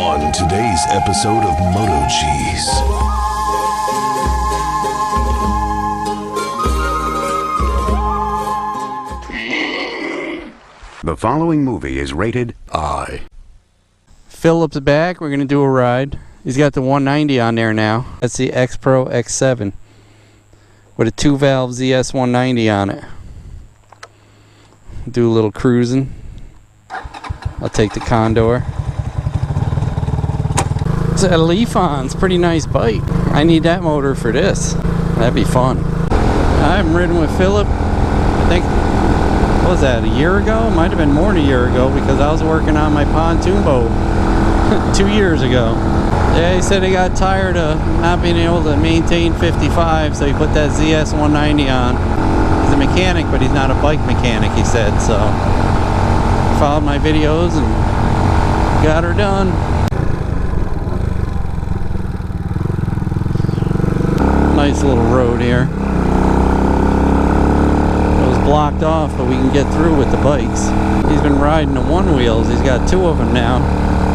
On today's episode of MotoCheez. The following movie is rated I. Philip's back. We're going to do a ride. He's got the 190 on there now. That's the Xpro X7 with a 2-valve ZS190 on it. Do a little cruising. I'll take the Condor. It's a Leaf-on. It's a pretty nice bike. I need that motor for this. That'd be fun. I haven't ridden with Philip, I think, what was that, a year ago? Might have been more than a year ago because I was working on my pontoon boat 2 years ago. Yeah, he said he got tired of not being able to maintain 55, so he put that ZS190 on. He's a mechanic, but he's not a bike mechanic, he said, so followed my videos and got her done. Nice little road here. It was blocked off, but we can get through with the bikes. He's been riding the one wheels. He's got 2 of them now.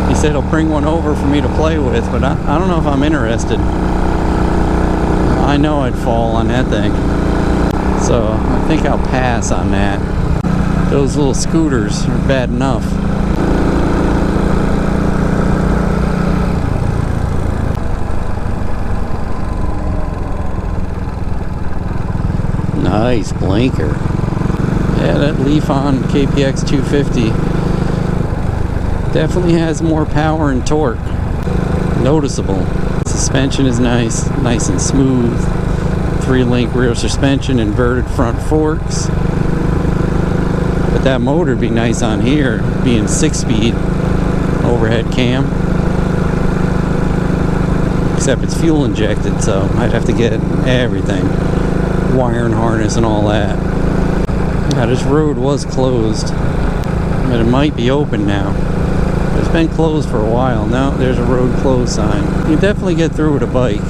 He said he'll bring one over for me to play with, but I don't know if I'm interested. I know I'd fall on that thing. So I think I'll pass on that. Those little scooters are bad enough. Nice blinker. Yeah, that Leaf-on KPX 250 definitely has more power and torque. Noticeable. Suspension is nice and smooth. 3-link rear suspension, inverted front forks. But that motor would be nice on here, being 6-speed overhead cam. Except it's fuel injected, so I'd have to get everything. Wiring harness and all that. Now this road was closed, but it might be open now. It's been closed for a while. Now there's a road closed sign. You can definitely get through with a bike.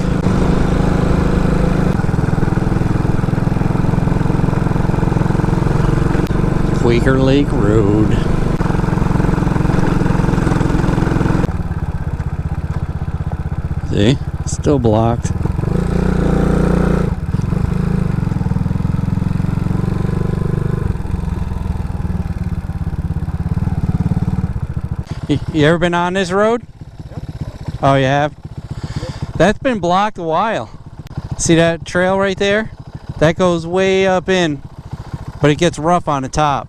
Quaker Lake Road. See? Still blocked. You ever been on this road? Yep. Oh, you have? Yep. That's been blocked a while. See that trail right there? That goes way up in, but it gets rough on the top.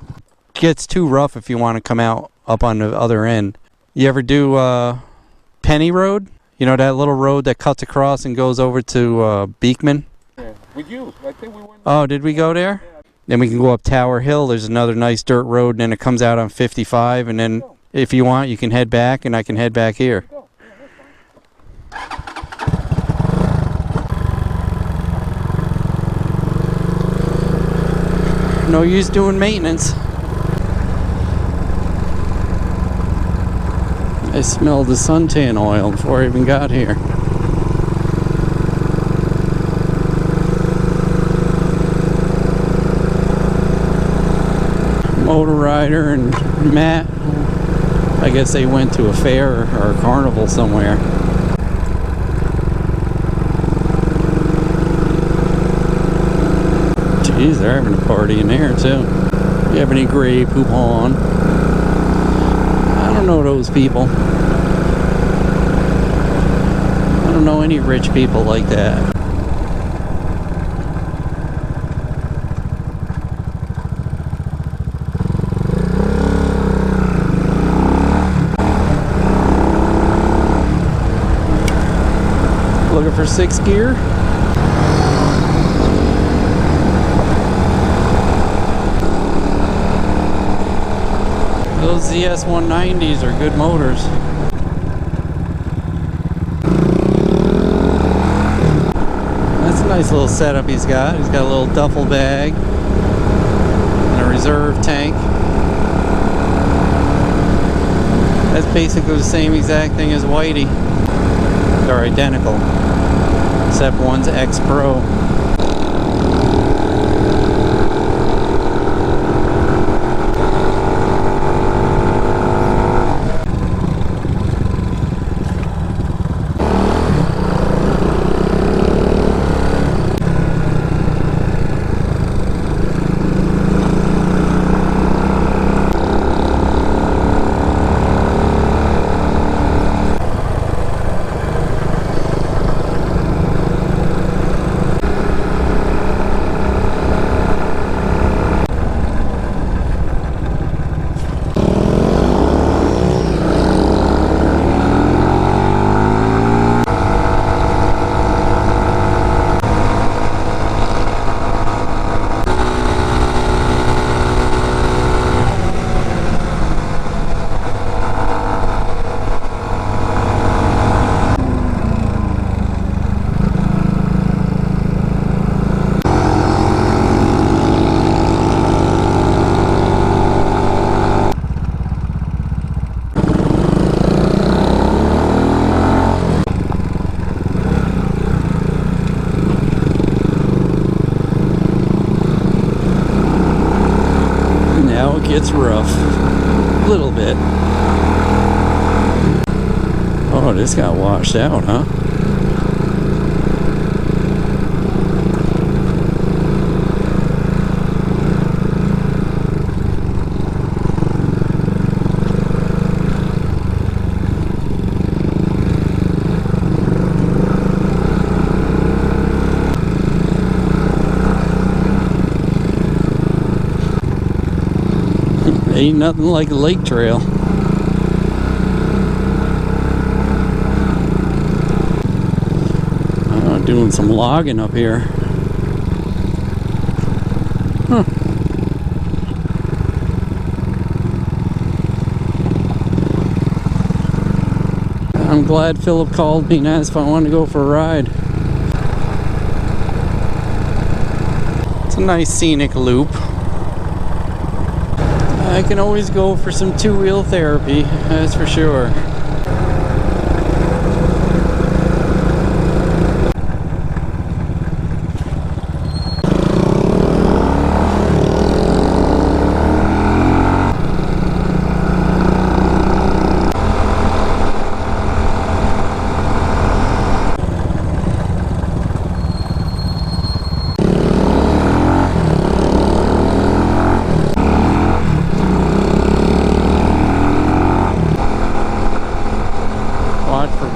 It gets too rough if you want to come out up on the other end. You ever do Penny Road? You know that little road that cuts across and goes over to Beekman? Yeah. With you. I think we went. Oh, did we go there? Yeah. Then we can go up Tower Hill. There's another nice dirt road, and then it comes out on 55, and then if you want, you can head back, and I can head back here. Yeah, that's fine. No use doing maintenance. I smelled the suntan oil before I even got here. Motor Rider and Matt, I guess they went to a fair or a carnival somewhere. Geez, they're having a party in there too. You have any Grey Poupon? I don't know those people. I don't know any rich people like that. Looking for 6th gear. Those ZS190s are good motors. That's a nice little setup he's got. He's got a little duffel bag and a reserve tank. That's basically the same exact thing as Whitey. They're identical, except one's Xpro. gets rough. A little bit. Oh, this got washed out, huh? Ain't nothing like a lake trail. Doing some logging up here. Huh. I'm glad Philip called me and asked if I wanted to go for a ride. It's a nice scenic loop. I can always go for some two-wheel therapy, that's for sure.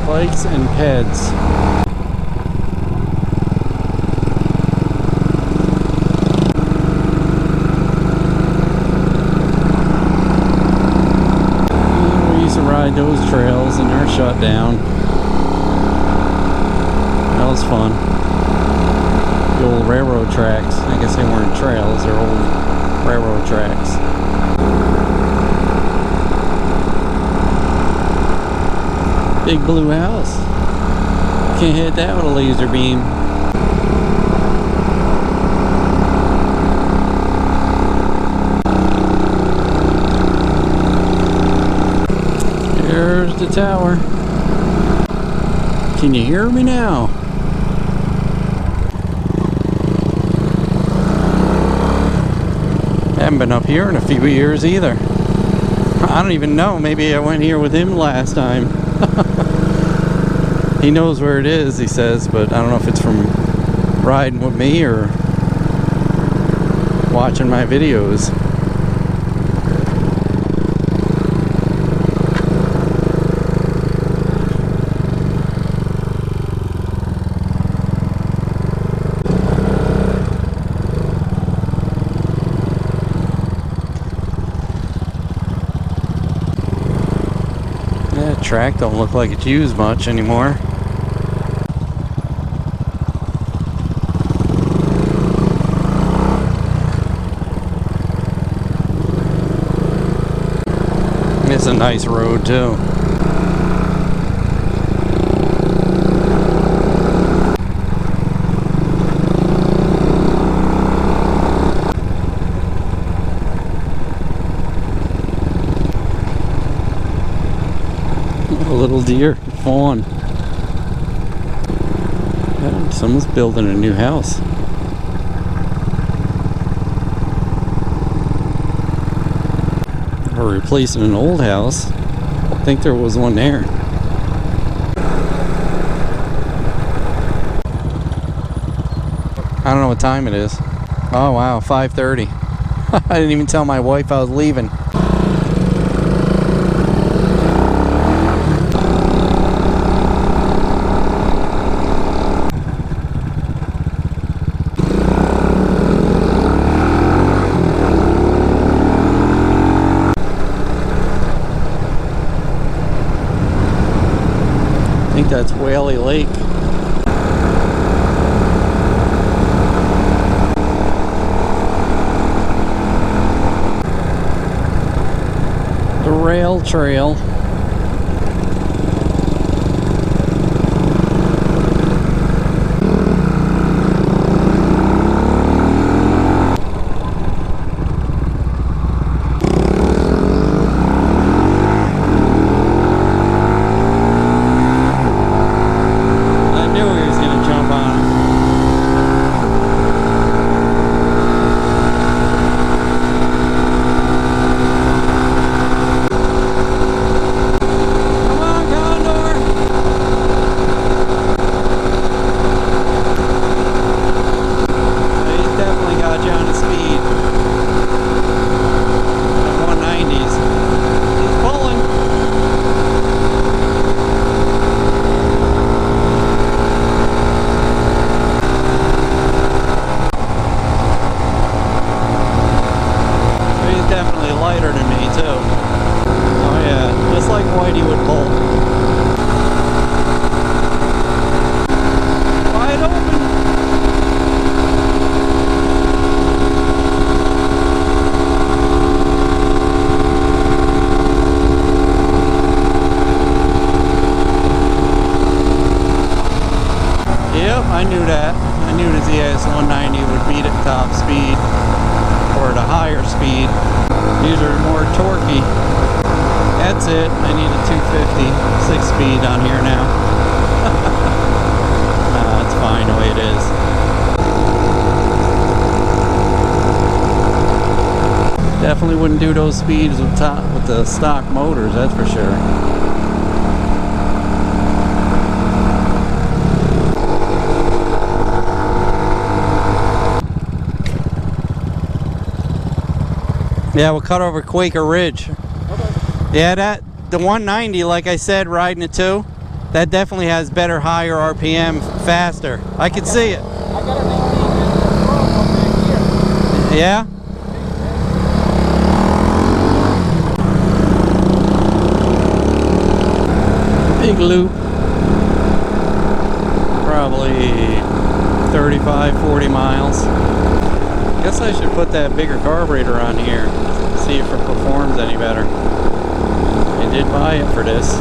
Bikes and peds. We used to ride those trails and they're shut down. That was fun. The old railroad tracks. I guess they weren't trails, they're old railroad tracks. Big blue house. Can't hit that with a laser beam. There's the tower. Can you hear me now? Haven't been up here in a few years either. I don't even know. Maybe I went here with him last time. He knows where it is, he says, but I don't know if it's from riding with me or watching my videos. That track don't look like it's used much anymore. It's a nice road too. A little deer, fawn. Yeah, someone's building a new house. Or replacing an old house. I think there was one there. I don't know what time it is. Oh wow, 5:30. I didn't even tell my wife I was leaving. I think that's Whaley Lake. The rail trail. I knew that. I knew the ZS190 would beat at top speed, or at a higher speed. These are more torquey. That's it. I need a 250 6-speed on here now. It's fine the way it is. Definitely wouldn't do those speeds with the stock motors, that's for sure. Yeah, we'll cut over Quaker Ridge. Okay. Yeah, the 190, like I said, riding it too, that definitely has better, higher RPM, faster. I can see it. I got an 18 back here. Yeah? Big loop. Probably 35, 40 miles. Guess I should put that bigger carburetor on here, see if it performs any better. I did buy it for this.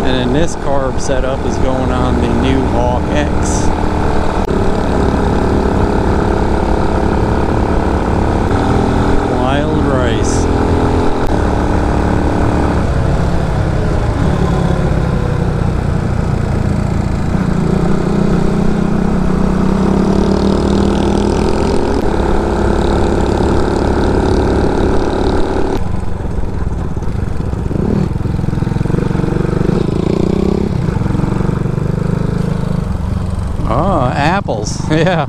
And then this carb setup is going on the new Hawk X. Wild rice. Oh, apples, yeah.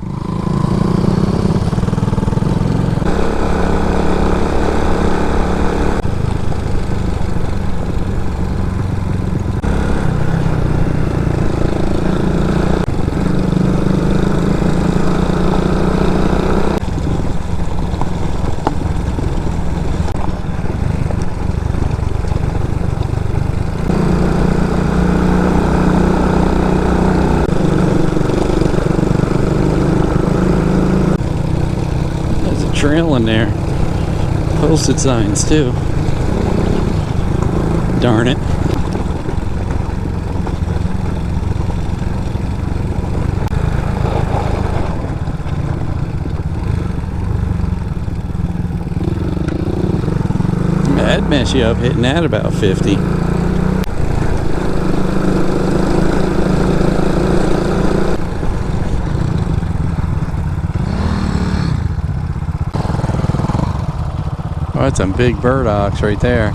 Trail in there. Posted signs too. Darn it. That'd mess you up hitting that about 50. Oh, that's some big burdocks right there.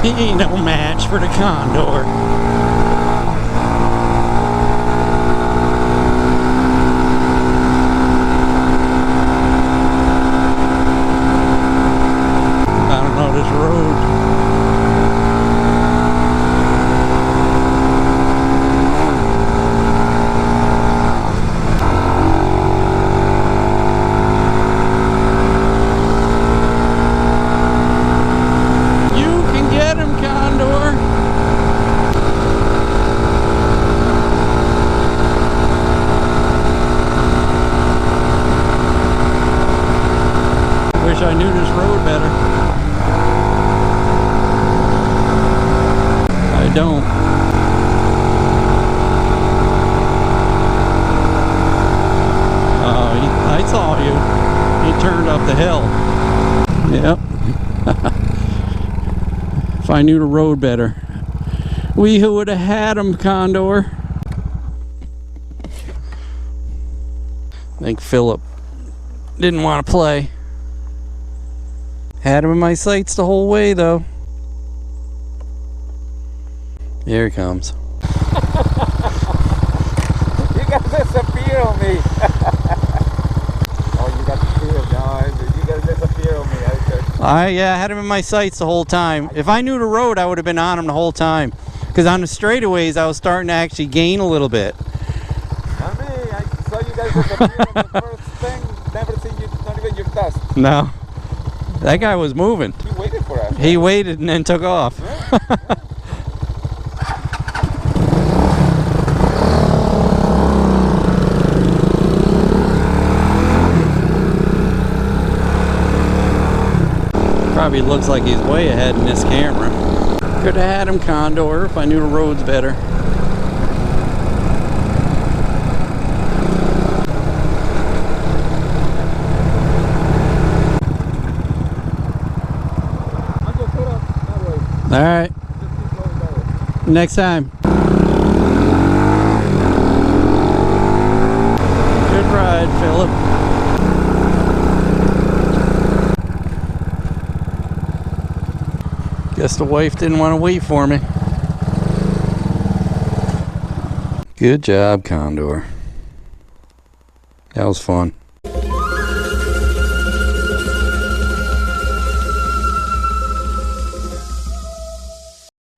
He ain't no match for the Condor. I don't know this road. I knew this road better. I don't. I saw you. He turned up the hill. Yep. If I knew the road better. We who would have had him, Condor. I think Philip didn't want to play. Had him in my sights the whole way, though. Here he comes. You guys disappear on me. Oh, you got to fear. No, you guys disappear on me. Yeah, I had him in my sights the whole time. If I knew the road, I would have been on him the whole time. Because on the straightaways, I was starting to actually gain a little bit. I saw you guys disappear on the first thing. Never seen you, not even your test. No. That guy was moving. He waited for us. He waited and then took off. Yeah. Probably looks like he's way ahead in this camera. Could have had him, Condor, if I knew the roads better. All right. Next time. Good ride, Philip. Guess the wife didn't want to wait for me. Good job, Condor. That was fun.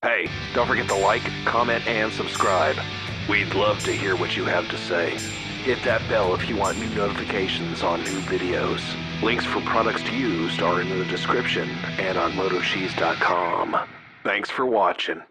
Hey, don't forget to like, comment, and subscribe. We'd love to hear what you have to say. Hit that bell if you want new notifications on new videos. Links for products used are in the description and on MotoCheez.com. Thanks for watching.